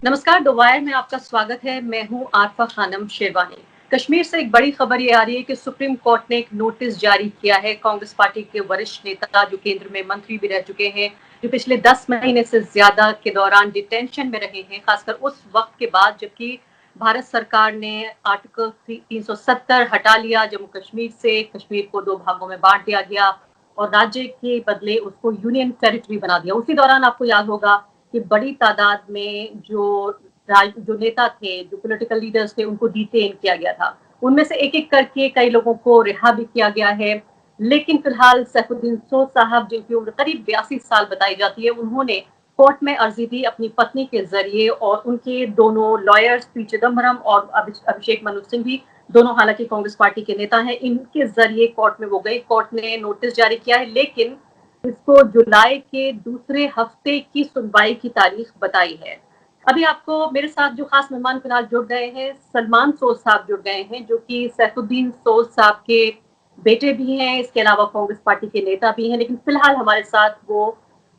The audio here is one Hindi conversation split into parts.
नमस्कार, द वायर में आपका स्वागत है। मैं हूं आरफा खानम शेरवानी। कश्मीर से एक बड़ी खबर ये आ रही है कि सुप्रीम कोर्ट ने एक नोटिस जारी किया है। कांग्रेस पार्टी के वरिष्ठ नेता जो केंद्र में मंत्री भी रह चुके हैं, जो पिछले 10 महीने से ज्यादा के दौरान डिटेंशन में रहे हैं, खासकर उस वक्त के बाद जबकि भारत सरकार ने आर्टिकल 370 हटा लिया। जम्मू कश्मीर से कश्मीर को 2 भागों में बांट दिया गया और राज्य के बदले उसको यूनियन टेरिटरी बना दिया। उसी दौरान आपको याद होगा कि बड़ी तादाद में जो नेता थे, जो पॉलिटिकल लीडर्स थे, उनको डिटेन किया गया था। उनमें से एक-एक करके कई लोगों को रिहा भी किया गया है। लेकिन फिलहाल सैफुद्दीन सोज साहब, जिनकी उम्र करीब 82 साल बताई जाती है, उन्होंने कोर्ट में अर्जी दी अपनी पत्नी के जरिए और उनके दोनों लॉयर्स पी चिदम्बरम और अभिषेक मनु सिंह भी, दोनों हालांकि कांग्रेस पार्टी के नेता हैं, इनके जरिए कोर्ट में वो गए। कोर्ट ने नोटिस जारी किया है, लेकिन इसको जुलाई के दूसरे हफ्ते की सुनवाई की तारीख बताई है। अभी आपको मेरे साथ जो खास मेहमान फिलहाल जुड़ गए हैं, सलमान सोज साहब जुड़ गए हैं, जो कि सैफुद्दीन सोज साहब के बेटे भी हैं, इसके अलावा कांग्रेस पार्टी के नेता भी हैं, लेकिन फिलहाल हमारे साथ वो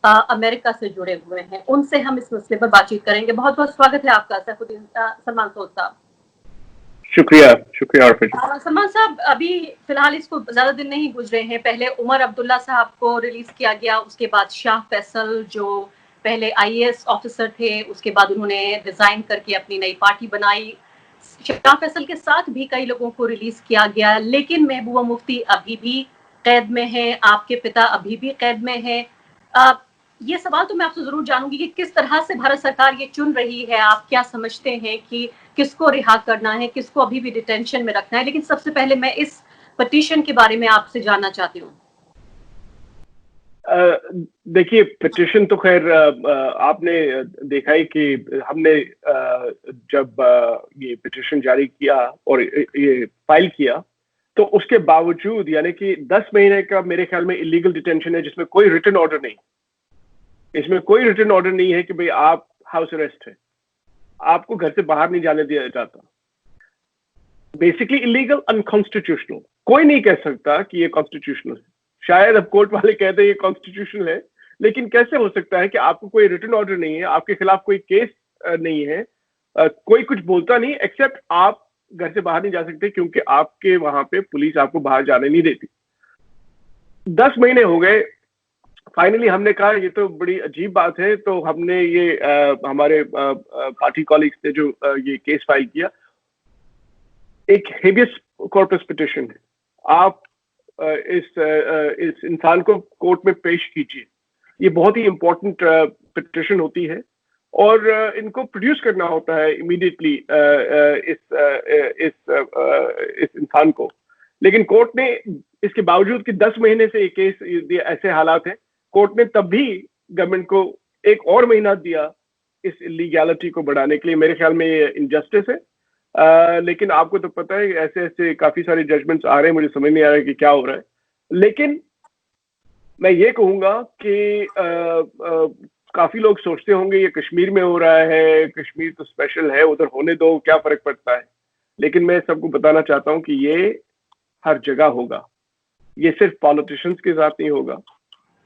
अमेरिका से जुड़े हुए हैं। उनसे हम इस मसले पर बातचीत करेंगे। बहुत बहुत स्वागत है आपका सैफुद्दीन सलमान सोज साहब। शुक्रिया शुक्रिया आरफा जी। सलमान साहब, अभी फिलहाल इसको ज्यादा दिन नहीं गुजरे हैं। पहले उमर अब्दुल्ला साहब को रिलीज किया गया, उसके बाद शाह फैसल जो पहले आईएएस ऑफिसर थे, उसके बाद उन्होंने रिजाइन करके अपनी नई पार्टी बनाई। शाह फैसल के साथ भी कई लोगों को रिलीज किया गया, लेकिन महबूबा मुफ्ती अभी भी कैद में है, आपके पिता अभी भी कैद में है। ये सवाल तो मैं आपसे जरूर जानूंगी कि किस तरह से भारत सरकार ये चुन रही है। आप क्या समझते हैं कि किसको रिहा करना है, किसको अभी भी डिटेंशन में रखना है? लेकिन सबसे पहले मैं इस पिटीशन के बारे में आपसे जानना चाहती हूँ। देखिए, पिटिशन तो खैर आपने देखा ही कि हमने जब ये पिटिशन जारी किया और ये फाइल किया, तो उसके बावजूद यानी कि 10 महीने का मेरे ख्याल में इलीगल डिटेंशन है, जिसमें कोई रिटन ऑर्डर नहीं। इसमें कोई रिटन ऑर्डर नहीं है कि भाई आप हाउस अरेस्ट है, आपको घर से बाहर नहीं जाने दिया जाता। Basically illegal, unconstitutional. कोई नहीं कह सकता कि ये कॉन्स्टिट्यूशनल है। शायद अब कोर्ट वाले कहते हैं ये कॉन्स्टिट्यूशनल है, लेकिन कैसे हो सकता है कि आपको कोई रिटन ऑर्डर नहीं है, आपके खिलाफ कोई केस नहीं है, कोई कुछ बोलता नहीं, एक्सेप्ट आप घर से बाहर नहीं जा सकते क्योंकि आपके वहां पे पुलिस आपको बाहर जाने नहीं देती। 10 महीने हो गए। फाइनली हमने कहा ये तो बड़ी अजीब बात है, तो हमने ये हमारे पार्टी कॉलीग्स ने जो ये केस फाइल किया, एक हेबियस कॉर्पस पिटिशन है। आप इस इंसान को कोर्ट में पेश कीजिए। ये बहुत ही इंपॉर्टेंट पिटिशन होती है और इनको प्रोड्यूस करना होता है इमीडिएटली इस इंसान को। लेकिन कोर्ट ने इसके बावजूद कि 10 महीने से ये केस ऐसे हालात हैं, कोर्ट ने तब भी गवर्नमेंट को एक और महीना दिया इस इलीगैलिटी को बढ़ाने के लिए। मेरे ख्याल में ये इनजस्टिस है। लेकिन आपको तो पता है ऐसे ऐसे काफी सारे जजमेंट्स आ रहे हैं, मुझे समझ नहीं आ रहा है कि क्या हो रहा है। लेकिन मैं ये कहूंगा कि काफी लोग सोचते होंगे ये कश्मीर में हो रहा है, कश्मीर तो स्पेशल है, उधर होने दो, क्या फर्क पड़ता है। लेकिन मैं सबको बताना चाहता हूं कि ये हर जगह होगा। ये सिर्फ पॉलिटिशियंस के साथ नहीं होगा,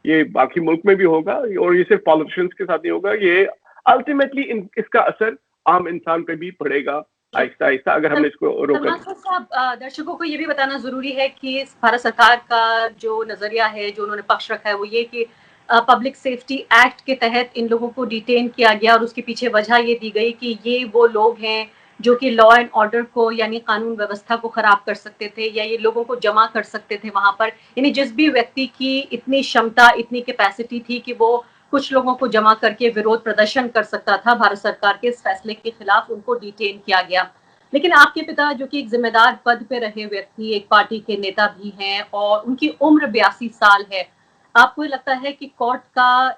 ये बाकी मुल्क में भी होगा, और ये सिर्फ पॉलिटिशियंस के साथ नहीं होगा। ये अल्टीमेटली इसका असर आम इंसान पे भी पड़ेगा आहिस्ता आहिस्ता, अगर हमने इसको रोका। साहब, दर्शकों को ये भी बताना जरूरी है कि भारत सरकार का जो नजरिया है, जो उन्होंने पक्ष रखा है, वो ये कि पब्लिक सेफ्टी एक्ट के तहत इन लोगों को डिटेन किया गया और उसके पीछे वजह ये दी गई कि ये वो लोग हैं जो कि लॉ एंड ऑर्डर को यानी कानून व्यवस्था को खराब कर सकते थे, या ये लोगों को जमा कर सकते थे वहां पर। यानी जिस भी व्यक्ति की इतनी क्षमता, इतनी कैपेसिटी थी कि वो कुछ लोगों को जमा करके विरोध प्रदर्शन कर सकता था भारत सरकार के इस फैसले के खिलाफ, उनको डिटेन किया गया। लेकिन आपके पिता, जो कि एक जिम्मेदार पद पे रहे व्यक्ति, एक पार्टी के नेता भी हैं और उनकी उम्र 82 साल है, आपको लगता है कि कोर्ट का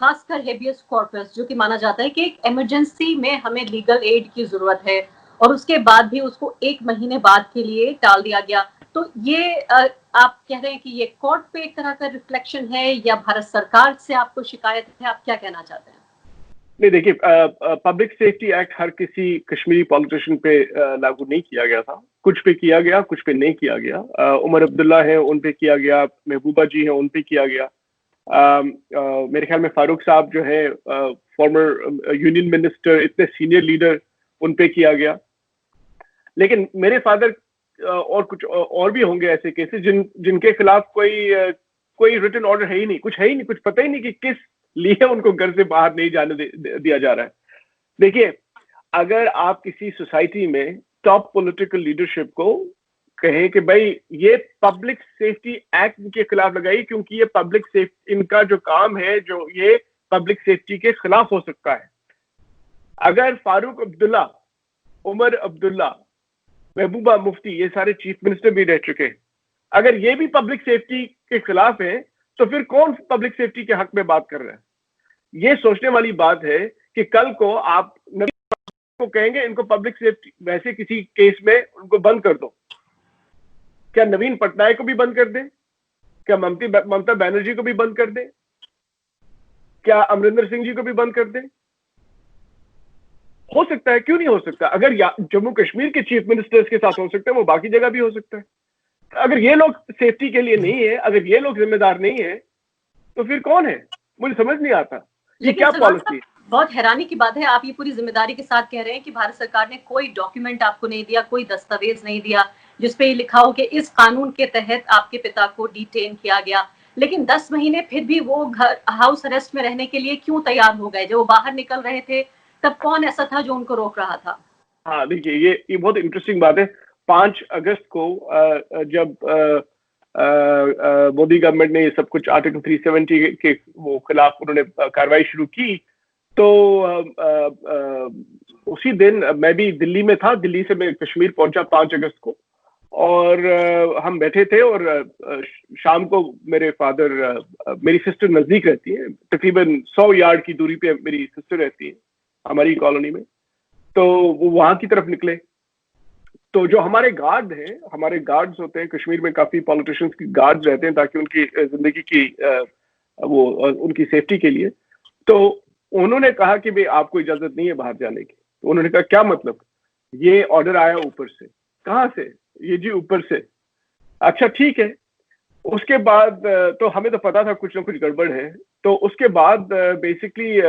खासकर हेबियस कॉर्पस, जो कि माना जाता है कि एक इमरजेंसी में हमें लीगल एड की जरूरत है, और उसके बाद भी उसको 1 महीने बाद के लिए टाल दिया गया, तो ये आप कह रहे हैं कि ये कोर्ट पे एक तरह का रिफ्लेक्शन है या भारत सरकार से आपको शिकायत है? आप क्या कहना चाहते हैं? नहीं, देखिए, पब्लिक सेफ्टी एक्ट हर किसी कश्मीरी पॉलिटिशियन पे लागू नहीं किया गया था। कुछ पे किया गया, कुछ पे नहीं किया गया। उमर अब्दुल्ला है, उन पे किया गया, महबूबा जी हैं, उन पे किया गया। मेरे ख्याल में फारूक साहब जो है फॉर्मर यूनियन मिनिस्टर, इतने सीनियर लीडर, उन पे किया गया। लेकिन मेरे फादर और कुछ और भी होंगे ऐसे केसेस जिनके खिलाफ कोई रिटन ऑर्डर है ही नहीं, कुछ है ही नहीं, कुछ पता ही नहीं कि किस लिए उनको घर से बाहर नहीं जाने दिया जा रहा है। देखिए, अगर आप किसी सोसाइटी में टॉप पॉलिटिकल लीडरशिप को कहें कि भाई ये पब्लिक सेफ्टी एक्ट के खिलाफ लगाई, क्योंकि ये पब्लिक सेफ्टी, इनका जो काम है, जो ये पब्लिक सेफ्टी के खिलाफ हो सकता है। अगर फारूक अब्दुल्ला, उमर अब्दुल्ला, महबूबा मुफ्ती, ये सारे चीफ मिनिस्टर भी रह चुके हैं, अगर ये भी पब्लिक सेफ्टी के खिलाफ है, तो फिर कौन पब्लिक सेफ्टी के हक में बात कर रहा है? ये सोचने वाली बात है कि कल को आप को कहेंगे इनको पब्लिक सेफ्टी, वैसे किसी केस में उनको बंद कर दो, क्या नवीन पटनायक को भी बंद कर दें? क्या ममता बनर्जी को भी बंद कर दें? क्या अमरिंदर सिंह जी को भी बंद कर दें? हो सकता है, क्यों नहीं हो सकता? अगर जम्मू कश्मीर के चीफ मिनिस्टर्स के साथ हो सकता है, वो बाकी जगह भी हो सकता है। अगर ये लोग सेफ्टी के लिए नहीं है, अगर ये लोग जिम्मेदार नहीं है, तो फिर कौन है? मुझे समझ नहीं आता ये क्या पॉलिसी है। बहुत हैरानी की बात है, आप ये पूरी जिम्मेदारी के साथ कह रहे हैं कि भारत सरकार ने कोई डॉक्यूमेंट आपको नहीं दिया, कोई दस्तावेज नहीं दिया जिसपे ये लिखा हो कि इस कानून के तहत आपके पिता को डिटेन किया गया, लेकिन 10 महीने फिर भी वो घर हाउस अरेस्ट में रहने के लिए क्यों तैयार हो गए? जब वो बाहर निकल रहे थे तब कौन ऐसा था जो उनको रोक रहा था? हाँ, देखिए, ये बहुत इंटरेस्टिंग बात है। 5 अगस्त को जब मोदी गवर्नमेंट ने ये सब कुछ आर्टिकल 370 के वो खिलाफ उन्होंने कार्रवाई शुरू की, तो उसी दिन मैं भी दिल्ली में था। दिल्ली से मैं कश्मीर पहुंचा 5 अगस्त को, और हम बैठे थे, और शाम को मेरे फादर, मेरी सिस्टर नजदीक रहती है, तकरीबन 100 यार्ड की दूरी पे मेरी सिस्टर रहती है हमारी कॉलोनी में, तो वो वहां की तरफ निकले। तो जो हमारे गार्ड हैं, हमारे गार्ड्स होते हैं, कश्मीर में काफी पॉलिटिशियंस की गार्ड्स रहते हैं ताकि उनकी जिंदगी की वो उनकी सेफ्टी के लिए। तो उन्होंने कहा कि भाई आपको इजाजत नहीं है बाहर जाने की। तो उन्होंने कहा क्या मतलब? ये ऑर्डर आया ऊपर से। कहाँ से? ये जी ऊपर से। अच्छा, ठीक है। उसके बाद तो हमें तो पता था कुछ ना कुछ गड़बड़ है। तो उसके बाद बेसिकली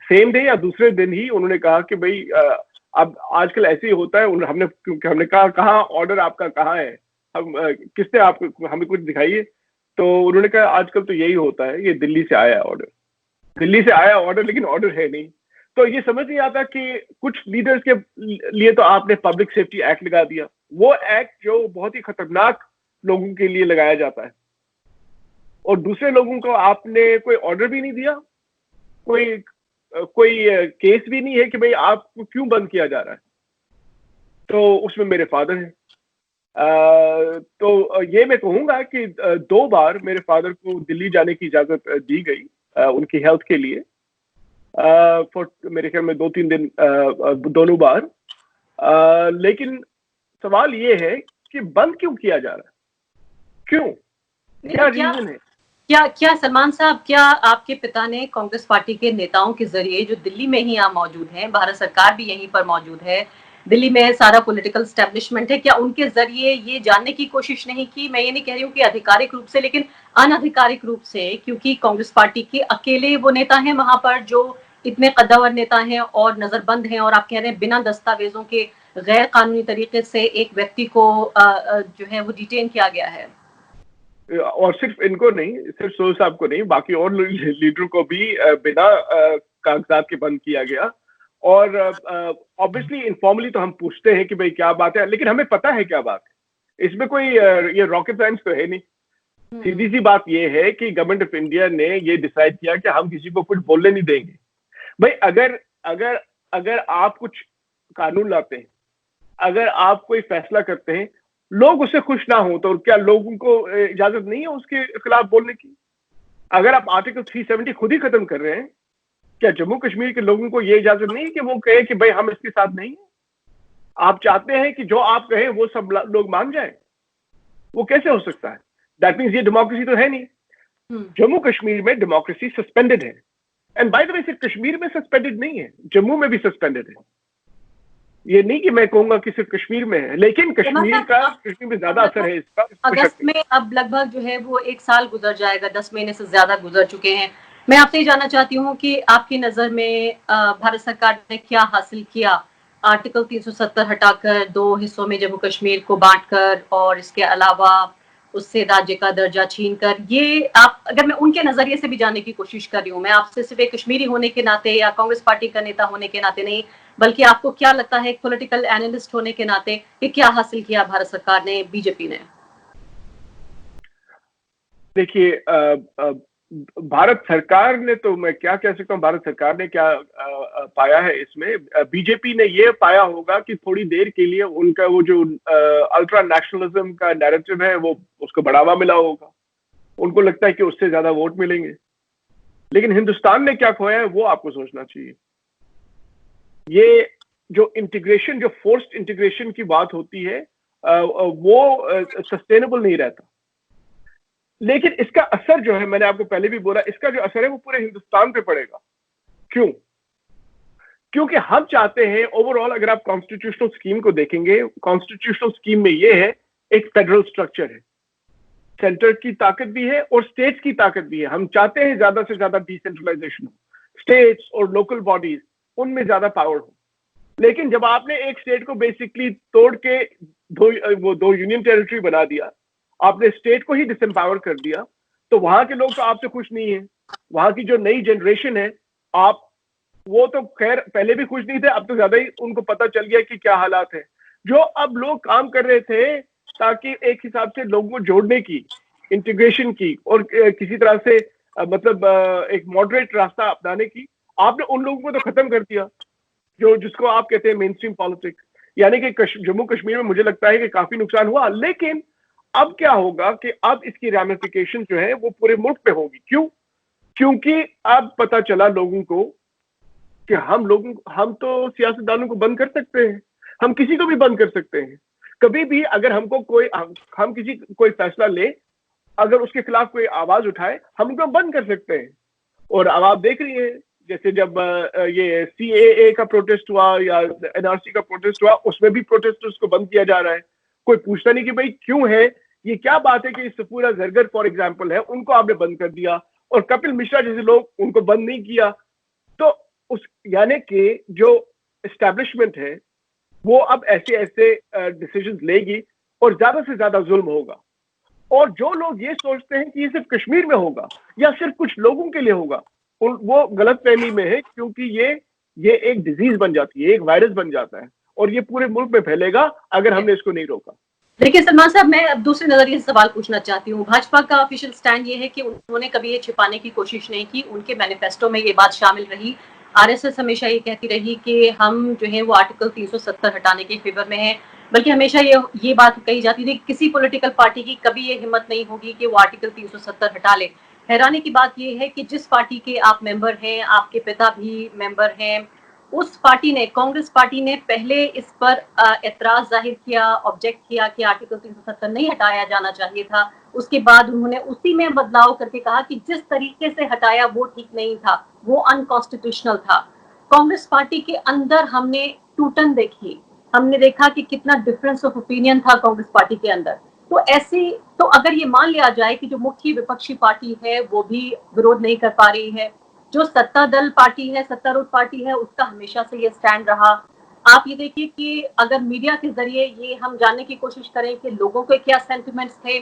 सेम डे या दूसरे दिन ही उन्होंने कहा कि भाई अब आजकल ऐसे ही होता है। हमने कहा कहाँ ऑर्डर आपका कहाँ है? हम किसने आपको, हमें कुछ दिखाइए। तो उन्होंने कहा आजकल तो यही होता है, ये दिल्ली से आया ऑर्डर, दिल्ली से आया ऑर्डर, लेकिन ऑर्डर है नहीं। तो ये समझ नहीं आता कि कुछ लीडर्स के लिए तो आपने पब्लिक सेफ्टी एक्ट लगा दिया, वो एक्ट जो बहुत ही खतरनाक लोगों के लिए लगाया जाता है, और दूसरे लोगों को आपने कोई ऑर्डर भी नहीं दिया, कोई केस भी नहीं है कि भाई आपको क्यों बंद किया जा रहा है। तो उसमें मेरे फादर हैं। तो ये मैं कहूंगा कि 2 बार मेरे फादर को दिल्ली जाने की इजाजत दी गई उनकी हेल्थ के लिए, फॉर मेरे ख्याल में 2-3 दिन दोनों बार। लेकिन सवाल ये है कि बंद क्यों किया जा रहा है? क्यों? क्या रीजन है? क्या सलमान साहब, क्या आपके पिता ने कांग्रेस पार्टी के नेताओं के जरिए, जो दिल्ली में ही यहाँ मौजूद हैं, भारत सरकार भी यहीं पर मौजूद है, दिल्ली में सारा पॉलिटिकल एस्टेब्लिशमेंट है, क्या उनके जरिए ये जानने की कोशिश नहीं की? मैं ये नहीं कह रही हूँ कि आधिकारिक रूप से, लेकिन अनाधिकारिक रूप से, क्योंकि कांग्रेस पार्टी के अकेले वो नेता हैं वहां पर जो इतने कद्दावर नेता हैं और नजरबंद हैं, और आप कह रहे हैं बिना दस्तावेजों के गैर कानूनी तरीके से एक व्यक्ति को जो है वो डिटेन किया गया है। और सिर्फ इनको नहीं, सिर्फ सोल साहब को नहीं, बाकी और लीडर को भी बिना कागजात के बंद किया गया। और ऑब्वियसली इनफॉर्मली तो हम पूछते हैं कि भाई क्या बात है, लेकिन हमें पता है क्या बात है। इसमें कोई ये रॉकेट साइंस तो है नहीं। सीधी सी बात ये है कि गवर्नमेंट ऑफ इंडिया ने ये डिसाइड किया कि हम किसी को कुछ बोलने नहीं देंगे। भाई अगर अगर अगर आप कुछ कानून लाते हैं, अगर आप कोई फैसला करते हैं, लोग उससे खुश ना हो, तो क्या लोगों को इजाजत नहीं है उसके खिलाफ बोलने की? अगर आप आर्टिकल 370 खुद ही खत्म कर रहे हैं, क्या जम्मू कश्मीर के लोगों को यह इजाजत नहीं है कि वो कहे कि भाई हम इसके साथ नहीं है? आप चाहते हैं कि जो आप कहें वो सब लोग मान जाए? वो कैसे हो सकता है? दैट मीन्स ये डेमोक्रेसी तो है नहीं। जम्मू कश्मीर में डेमोक्रेसी सस्पेंडेड है। एंड बाय द वे, सिर्फ कश्मीर में सस्पेंडेड नहीं है, जम्मू में भी सस्पेंडेड है। ये नहीं कि मैं कहूंगा कि सिर्फ कश्मीर में है, लेकिन कश्मीर में ज्यादा असर है इसका। अगस्त में अब लगभग जो है वो 1 साल गुजर जाएगा, 10 महीने से ज्यादा गुजर चुके हैं। मैं आपसे ये जानना चाहती हूँ कि आपकी नजर में भारत सरकार ने क्या हासिल किया आर्टिकल 370 हटाकर 2 हिस्सों में जम्मू कश्मीर को बांटकर, और इसके अलावा उससे राज्य का दर्जा छीनकर। ये आप, अगर मैं उनके नजरिए से भी जानने की कोशिश कर रही हूँ, मैं आपसे सिर्फ एक कश्मीरी होने के नाते या कांग्रेस पार्टी का नेता होने के नाते नहीं, बल्कि आपको क्या लगता है एक पॉलिटिकल एनालिस्ट होने के नाते कि क्या हासिल किया भारत सरकार ने, बीजेपी ने? देखिए, भारत सरकार ने, तो मैं क्या कह सकता हूँ भारत सरकार ने क्या पाया है इसमें। बीजेपी ने ये पाया होगा कि थोड़ी देर के लिए उनका वो जो अल्ट्रा नेशनलिज्म का नैरेटिव है वो उसको बढ़ावा मिला होगा। उनको लगता है कि उससे ज्यादा वोट मिलेंगे, लेकिन हिंदुस्तान ने क्या खोया है वो आपको सोचना चाहिए। ये जो इंटीग्रेशन, जो फोर्स्ड इंटीग्रेशन की बात होती है, वो सस्टेनेबल नहीं रहता। लेकिन इसका असर जो है, मैंने आपको पहले भी बोला, इसका जो असर है वो पूरे हिंदुस्तान पे पड़ेगा। क्यों? क्योंकि हम चाहते हैं ओवरऑल, अगर आप कॉन्स्टिट्यूशनल स्कीम को देखेंगे, कॉन्स्टिट्यूशनल स्कीम में ये है, एक फेडरल स्ट्रक्चर है, सेंटर की ताकत भी है और स्टेट्स की ताकत भी है। हम चाहते हैं ज्यादा से ज्यादा डिसेंट्रलाइजेशन हो, स्टेट्स और लोकल बॉडीज उनमें ज्यादा पावर हो। लेकिन जब आपने एक स्टेट को बेसिकली तोड़ के दो यूनियन टेरिटरी बना दिया, आपने स्टेट को ही डिसएम्पावर कर दिया, तो वहां के लोग तो आपसे खुश नहीं है। वहां की जो नई जनरेशन है, वो तो खैर पहले भी खुश नहीं थे, अब तो ज्यादा ही उनको पता चल गया कि क्या हालात है। जो अब लोग काम कर रहे थे ताकि एक हिसाब से लोगों को जोड़ने की, इंटीग्रेशन की और किसी तरह से मतलब एक मॉडरेट रास्ता अपनाने की, आपने उन लोगों को तो खत्म कर दिया, जिसको आप कहते हैं मेन स्ट्रीम पॉलिटिक्स। यानी कि जम्मू कश्मीर में मुझे लगता है कि काफी नुकसान हुआ। लेकिन अब क्या होगा कि अब इसकी रैमिफिकेशन जो है वो पूरे मुल्क पे होगी। क्यों? क्योंकि अब पता चला लोगों को कि हम तो सियासतदानों को बंद कर सकते हैं, हम किसी को भी बंद कर सकते हैं। कभी भी अगर हमको हम किसी कोई फैसला ले, अगर उसके खिलाफ कोई आवाज उठाए, हम उनको बंद कर सकते हैं। और अब आप देख रही हैं, जैसे जब ये CAA का प्रोटेस्ट हुआ या NRC का प्रोटेस्ट हुआ, उसमें भी प्रोटेस्टर्स को बंद किया जा रहा है। कोई पूछता नहीं कि भाई क्यों है, ये क्या बात है कि सफूरा जरगर फॉर एग्जाम्पल है, उनको आपने बंद कर दिया, और कपिल मिश्रा जैसे लोग, उनको बंद नहीं किया। तो यानी कि जो एस्टैब्लिशमेंट है वो अब ऐसे ऐसे डिसीजंस लेगी और ज्यादा से ज्यादा जुल्म होगा। और जो लोग ये सोचते हैं कि ये सिर्फ कश्मीर में होगा या सिर्फ कुछ लोगों के लिए होगा, वो गलत फहमी में है, क्योंकि ये एक डिजीज बन जाती है, एक वायरस बन जाता है, और ये पूरे मुल्क में फैलेगा अगर हमने इसको नहीं रोका। देखिए सलमान साहब, मैं अब दूसरे नजरिए से सवाल पूछना चाहती हूँ। भाजपा का ऑफिशियल स्टैंड ये है कि उन्होंने कभी ये छिपाने की कोशिश नहीं की, उनके मैनिफेस्टो में ये बात शामिल रही। RSS हमेशा ये कहती रही कि हम जो है वो आर्टिकल 370 हटाने के फेवर में है, बल्कि हमेशा ये बात कही जाती थी, किसी पॉलिटिकल पार्टी की कभी ये हिम्मत नहीं होगी कि वो आर्टिकल 370 हटा ले। हैरानी की बात ये है कि जिस पार्टी के आप मेंबर हैं, आपके पिता भी मेंबर हैं, उस पार्टी ने, कांग्रेस पार्टी ने पहले इस पर एतराज जाहिर किया, ऑब्जेक्ट किया कि आर्टिकल 370 नहीं हटाया जाना चाहिए था। उसके बाद उन्होंने उसी में बदलाव करके कहा कि जिस तरीके से हटाया वो ठीक नहीं था, वो अनकॉन्स्टिट्यूशनल था। कांग्रेस पार्टी के अंदर हमने टूटन देखी, हमने देखा कि कितना डिफरेंस ऑफ ओपिनियन था कांग्रेस पार्टी के अंदर। तो अगर ये मान लिया जाए कि जो मुख्य विपक्षी पार्टी है वो भी विरोध नहीं कर पा रही है, जो सत्ता दल पार्टी है, सत्तारूढ़ पार्टी है, उसका हमेशा से ये स्टैंड रहा। आप ये देखिए कि अगर मीडिया के जरिए ये हम जानने की कोशिश करें कि लोगों के क्या सेंटिमेंट्स थे,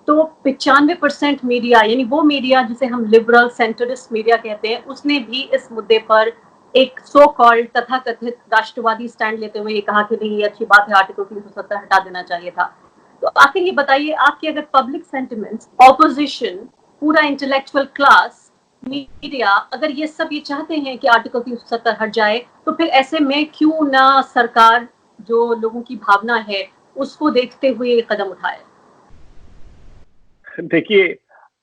तो 95% मीडिया, यानी वो मीडिया जिसे हम लिबरल सेंटरिस्ट मीडिया कहते हैं, उसने भी इस मुद्दे पर एक सो कॉल्ड तथाकथित राष्ट्रवादी स्टैंड लेते हुए ये कहा कि नहीं, ये अच्छी बात है, आर्टिकल 370 हटा देना चाहिए था। तो आखिर ये बताइए, आपके अगर पब्लिक सेंटिमेंट्स, ऑपोजिशन, पूरा इंटेलेक्चुअल क्लास, मीडिया, अगर ये सब ये चाहते हैं कि आर्टिकल 370 हट जाए, तो फिर ऐसे में क्यों ना सरकार जो लोगों की भावना है उसको देखते हुए ये कदम उठाए? देखिए,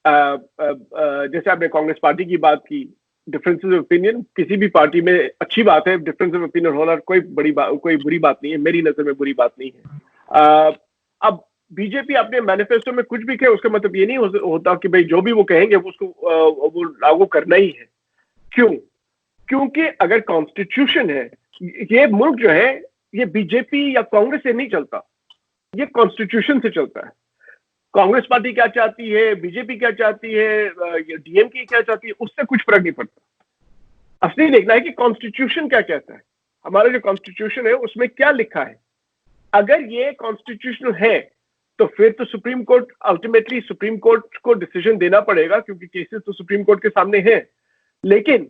जैसे आपने कांग्रेस पार्टी की बात की, डिफरेंसेस ऑफ ओपिनियन किसी भी पार्टी में अच्छी बात है, डिफरेंस ऑफ ओपिनियन होना कोई बुरी बात नहीं है, मेरी नजर में बुरी बात नहीं है। अब बीजेपी अपने मैनिफेस्टो में कुछ भी कहे, उसका मतलब ये नहीं होता कि भाई जो भी वो कहेंगे वो लागू करना ही है। क्यों? क्योंकि अगर कॉन्स्टिट्यूशन है, ये मुल्क जो है ये बीजेपी या कांग्रेस से नहीं चलता, ये कॉन्स्टिट्यूशन से चलता है। कांग्रेस पार्टी क्या चाहती है, बीजेपी क्या चाहती है, डीएमके क्या चाहती है, उससे कुछ फर्क नहीं पड़ता। असली देखना है कि कॉन्स्टिट्यूशन क्या कहता है, हमारा जो कॉन्स्टिट्यूशन है उसमें क्या लिखा है। अगर ये कॉन्स्टिट्यूशनल है तो फिर तो supreme court, ultimately supreme court को डिसीजन देना पड़ेगा, क्योंकि केसेस तो सुप्रीम कोर्ट के सामने है। लेकिन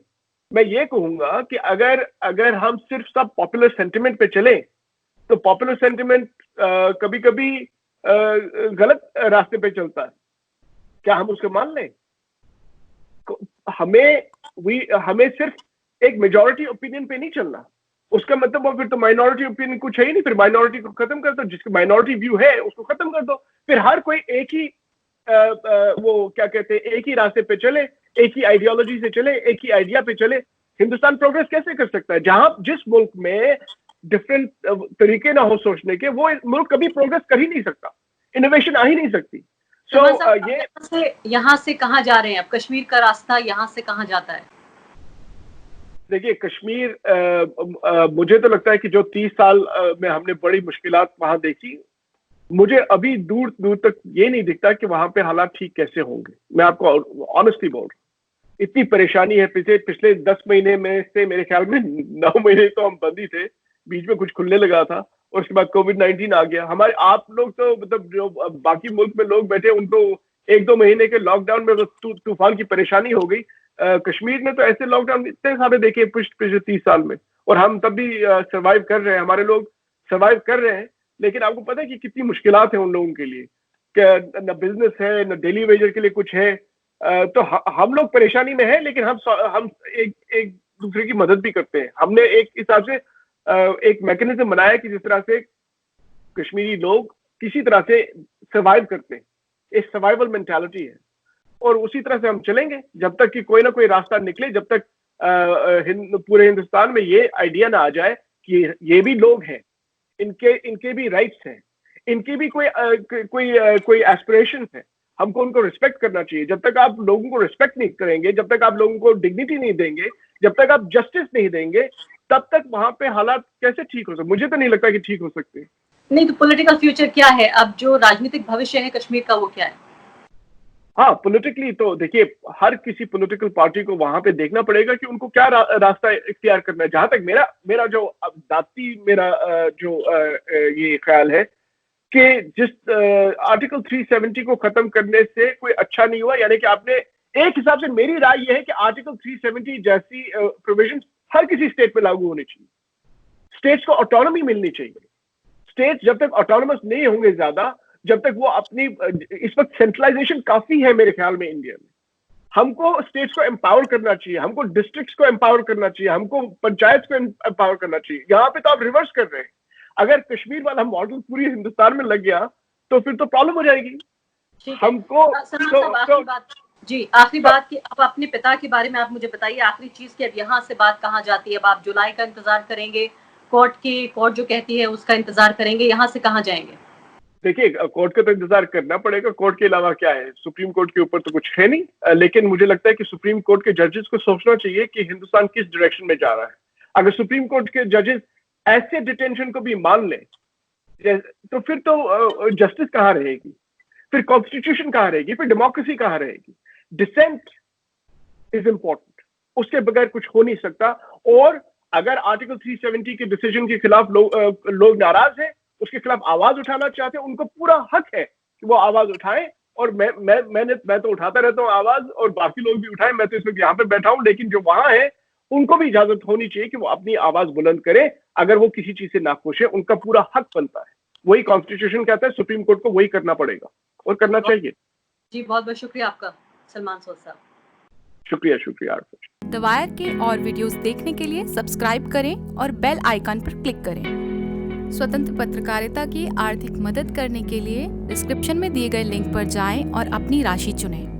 मैं ये कहूंगा कि अगर हम सिर्फ सब पॉपुलर सेंटिमेंट पे चले तो पॉपुलर सेंटिमेंट कभी कभी गलत रास्ते पे चलता है। क्या हम उसको मान लें? हमें सिर्फ एक मेजॉरिटी ओपिनियन पे नहीं चलना। उसका मतलब वो फिर तो माइनॉरिटी ओपिनियन कुछ है ही नहीं, फिर माइनॉरिटी को खत्म कर दो, जिसका माइनॉरिटी व्यू है उसको खत्म कर दो। फिर हर कोई एक ही वो क्या कहते हैं, एक ही रास्ते पे चले, एक ही आइडियोलॉजी से चले, एक ही आइडिया पे चले। हिंदुस्तान प्रोग्रेस कैसे कर सकता है? जहां जिस मुल्क में डिफरेंट तरीके ना हो सोचने के, वो मुल्क कभी प्रोग्रेस कर ही नहीं सकता, इनोवेशन आ ही नहीं सकती। ये यहाँ से कहाँ जा रहे हैं अब? कश्मीर का रास्ता यहाँ से कहाँ जाता है? देखिए, कश्मीर मुझे तो लगता है कि जो 30 साल में हमने बड़ी मुश्किलात वहां देखी, मुझे अभी दूर दूर तक ये नहीं दिखता कि वहां पे हालात ठीक कैसे होंगे। मैं आपको ऑनेस्टली बोल रहा हूँ, इतनी परेशानी है। पिछले 10 महीने में से मेरे ख्याल में 9 महीने तो हम बंद ही थे, बीच में कुछ खुलने लगा था और उसके बाद कोविड-19 आ गया। हमारे आप लोग तो मतलब जो बाकी मुल्क में लोग बैठे उनको 1-2 महीने के लॉकडाउन में तूफान की परेशानी हो गई। कश्मीर में तो ऐसे लॉकडाउन इतने सारे देखे पिछले 30 साल में, और हम तब भी सर्वाइव कर रहे हैं, हमारे लोग सर्वाइव कर रहे हैं। लेकिन आपको पता है कि कितनी मुश्किलात है उन लोगों के लिए, न बिजनेस है, न डेली वेजर के लिए कुछ है। तो हम लोग परेशानी में हैं, लेकिन हम एक दूसरे की मदद भी करते हैं। हमने एक हिसाब से एक मैकेनिज्म बनाया कि जिस तरह से कश्मीरी लोग किसी तरह से सर्वाइव करते हैं, एक सर्वाइवल मेंटालिटी है, और उसी तरह से हम चलेंगे जब तक कि कोई ना कोई रास्ता निकले, जब तक पूरे हिंदुस्तान में ये आइडिया ना आ जाए कि ये भी लोग हैं, इनके भी राइट्स हैं, इनकी भी कोई एस्पिरेशंस है, हमको उनको रिस्पेक्ट करना चाहिए। जब तक आप लोगों को रिस्पेक्ट नहीं करेंगे, जब तक आप लोगों को डिग्निटी नहीं देंगे, जब तक आप जस्टिस नहीं देंगे, तब तक वहां पे हालात कैसे ठीक हो सकते? मुझे तो नहीं लगता कि ठीक हो सकते। नहीं तो पॉलिटिकल फ्यूचर क्या है अब? जो राजनीतिक भविष्य है कश्मीर का, वो क्या है? हाँ, पॉलिटिकली तो देखिए, हर किसी पॉलिटिकल पार्टी को वहां पे देखना पड़ेगा कि उनको क्या रास्ता इख्तियार करना है। जहां तक मेरा जो दाती ये ख्याल है कि जिस आर्टिकल 370 को खत्म करने से कोई अच्छा नहीं हुआ। यानी कि आपने, एक हिसाब से मेरी राय यह है कि आर्टिकल 370 जैसी प्रोविजन हर किसी स्टेट में लागू होनी चाहिए। स्टेट्स को ऑटोनॉमी मिलनी चाहिए। स्टेट्स जब तक ऑटोनॉमस नहीं होंगे ज्यादा, जब तक वो अपनी, इस वक्त सेंट्रलाइजेशन काफी है मेरे ख्याल में इंडिया में। हमको स्टेट्स को एम्पावर करना चाहिए, हमको डिस्ट्रिक्ट्स को एम्पावर करना चाहिए, हमको पंचायत को एम्पावर करना चाहिए। यहाँ पे तो आप रिवर्स कर रहे हैं। अगर कश्मीर वाला मॉडल पूरी हिंदुस्तान में लग गया तो फिर तो प्रॉब्लम हो जाएगी हमको। जी, आखिरी बात कि अब अपने पिता के बारे में आप मुझे बताइए, आखिरी चीज कि अब यहाँ से बात कहाँ जाती है? अब आप जुलाई का इंतजार करेंगे, कोर्ट जो कहती है उसका इंतजार करेंगे, यहाँ से कहाँ जाएंगे? देखिए, कोर्ट का तो इंतजार करना पड़ेगा। कोर्ट के अलावा क्या है? सुप्रीम कोर्ट के ऊपर तो कुछ है नहीं। लेकिन मुझे लगता है कि सुप्रीम कोर्ट के जजेस को सोचना चाहिए कि हिंदुस्तान किस डायरेक्शन में जा रहा है। अगर सुप्रीम कोर्ट के जजेस ऐसे डिटेंशन को भी मान ले तो फिर तो जस्टिस कहाँ रहेगी, फिर कॉन्स्टिट्यूशन कहाँ रहेगी, फिर डेमोक्रेसी कहाँ रहेगी? डिसेंट इज इंपॉर्टेंट, उसके बगैर कुछ हो नहीं सकता। और अगर आर्टिकल 370 के डिसीजन के खिलाफ लोग नाराज हैं, उसके खिलाफ आवाज उठाना चाहते हैं, उनको पूरा हक है कि वो आवाज उठाएं। और मैं तो उठाता रहता हूँ आवाज, और बाकी लोग भी उठाएं। मैं तो इस वक्त यहाँ पे बैठा हूँ, लेकिन जो वहां है उनको भी इजाजत होनी चाहिए कि वो अपनी आवाज बुलंद करें। अगर वो किसी चीज से नाखुश है, उनका पूरा हक बनता है। वही कॉन्स्टिट्यूशन कहता है, सुप्रीम कोर्ट को वही करना पड़ेगा और करना चाहिए। जी, बहुत बहुत शुक्रिया आपका सलमान सोद साहब। शुक्रिया। द वायर के और वीडियोस देखने के लिए सब्सक्राइब करें और बेल आइकन पर क्लिक करें। स्वतंत्र पत्रकारिता की आर्थिक मदद करने के लिए डिस्क्रिप्शन में दिए गए लिंक पर जाएं और अपनी राशि चुनें।